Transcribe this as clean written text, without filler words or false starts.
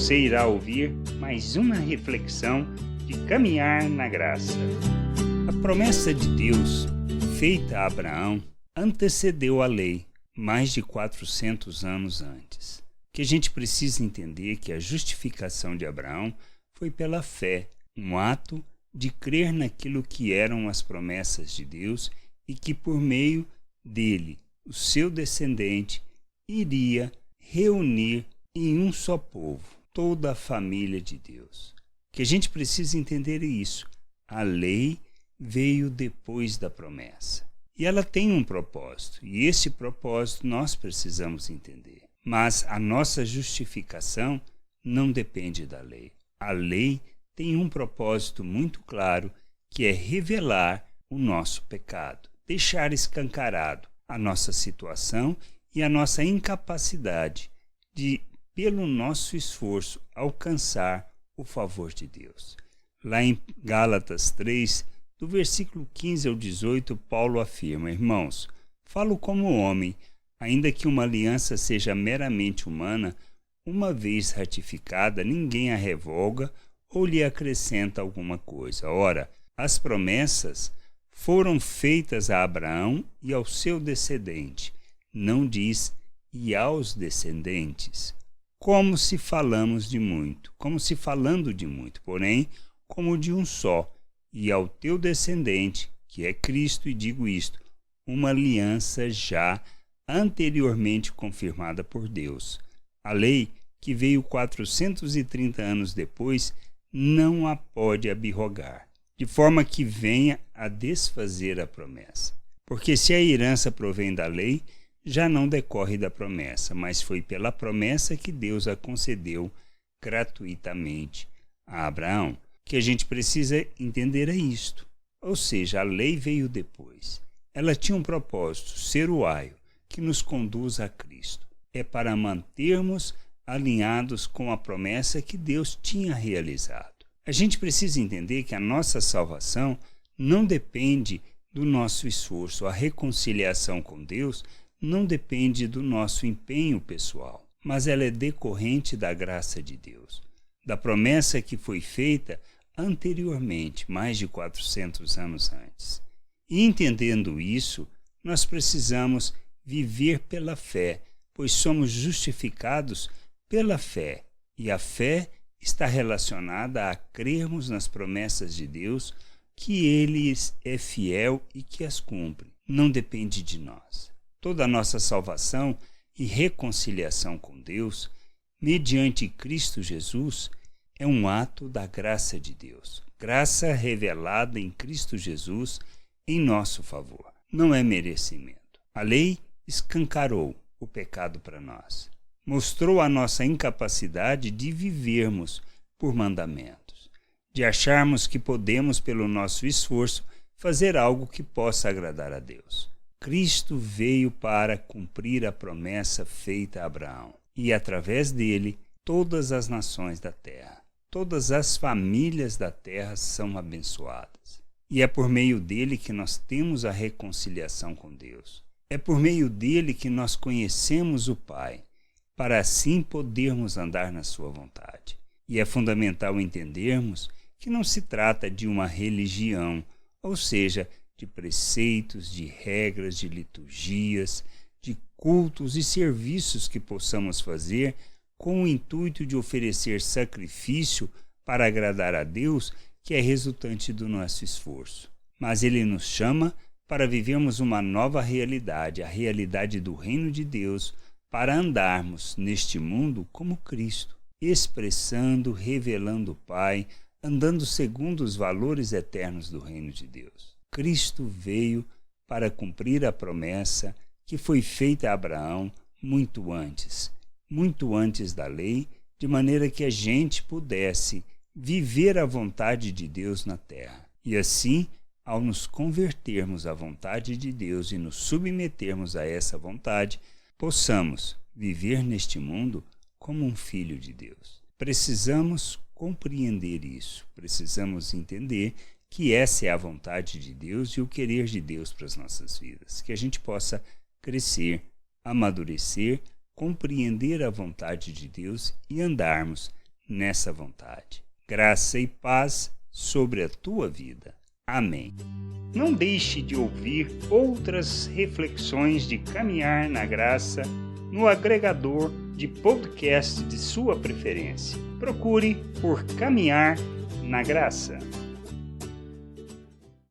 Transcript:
Você irá ouvir mais uma reflexão de caminhar na graça. A promessa de Deus, feita a Abraão, antecedeu a lei mais de 400 anos antes. O que a gente precisa entender é que a justificação de Abraão foi pela fé, um ato de crer naquilo que eram as promessas de Deus e que por meio dele, o seu descendente, iria reunir em um só povo toda a família de Deus. O que a gente precisa entender é isso. A lei veio depois da promessa. E ela tem um propósito, e esse propósito nós precisamos entender. Mas a nossa justificação não depende da lei. A lei tem um propósito muito claro, que é revelar o nosso pecado, deixar escancarado a nossa situação e a nossa incapacidade de, pelo nosso esforço, alcançar o favor de Deus. Lá em Gálatas 3, do versículo 15 ao 18, Paulo afirma: Irmãos, falo como homem, ainda que uma aliança seja meramente humana, uma vez ratificada, ninguém a revoga ou lhe acrescenta alguma coisa. Ora, as promessas foram feitas a Abraão e ao seu descendente. Não diz e aos descendentes, como se falando de muito, porém, como de um só, e ao teu descendente, que é Cristo, e digo isto, uma aliança já anteriormente confirmada por Deus. A lei, que veio 430 anos depois, não a pode abrogar, de forma que venha a desfazer a promessa. Porque se a herança provém da lei, já não decorre da promessa, mas foi pela promessa que Deus a concedeu gratuitamente a Abraão. O que a gente precisa entender é isto. Ou seja, a lei veio depois. Ela tinha um propósito, ser o aio, que nos conduz a Cristo. É para mantermos alinhados com a promessa que Deus tinha realizado. A gente precisa entender que a nossa salvação não depende do nosso esforço. A reconciliação com Deus não depende do nosso empenho pessoal, mas ela é decorrente da graça de Deus, da promessa que foi feita anteriormente, mais de 400 anos antes. E entendendo isso, nós precisamos viver pela fé, pois somos justificados pela fé, e a fé está relacionada a crermos nas promessas de Deus, que Ele é fiel e que as cumpre. Não depende de nós. Toda a nossa salvação e reconciliação com Deus, mediante Cristo Jesus, é um ato da graça de Deus. Graça revelada em Cristo Jesus em nosso favor. Não é merecimento. A lei escancarou o pecado para nós. Mostrou a nossa incapacidade de vivermos por mandamentos, de acharmos que podemos, pelo nosso esforço, fazer algo que possa agradar a Deus. Cristo veio para cumprir a promessa feita a Abraão, e através dele, todas as nações da terra, todas as famílias da terra são abençoadas. E é por meio dele que nós temos a reconciliação com Deus. É por meio dele que nós conhecemos o Pai, para assim podermos andar na sua vontade. E é fundamental entendermos que não se trata de uma religião, ou seja, de preceitos, de regras, de liturgias, de cultos e serviços que possamos fazer com o intuito de oferecer sacrifício para agradar a Deus, que é resultante do nosso esforço. Mas Ele nos chama para vivermos uma nova realidade, a realidade do reino de Deus, para andarmos neste mundo como Cristo, expressando, revelando o Pai, andando segundo os valores eternos do reino de Deus. Cristo veio para cumprir a promessa que foi feita a Abraão muito antes da lei, de maneira que a gente pudesse viver a vontade de Deus na terra. E assim, ao nos convertermos à vontade de Deus e nos submetermos a essa vontade, possamos viver neste mundo como um filho de Deus. Precisamos compreender isso, precisamos entender que essa é a vontade de Deus e o querer de Deus para as nossas vidas. Que a gente possa crescer, amadurecer, compreender a vontade de Deus e andarmos nessa vontade. Graça e paz sobre a tua vida. Amém. Não deixe de ouvir outras reflexões de caminhar na graça no agregador de podcast de sua preferência. Procure por Caminhar na Graça.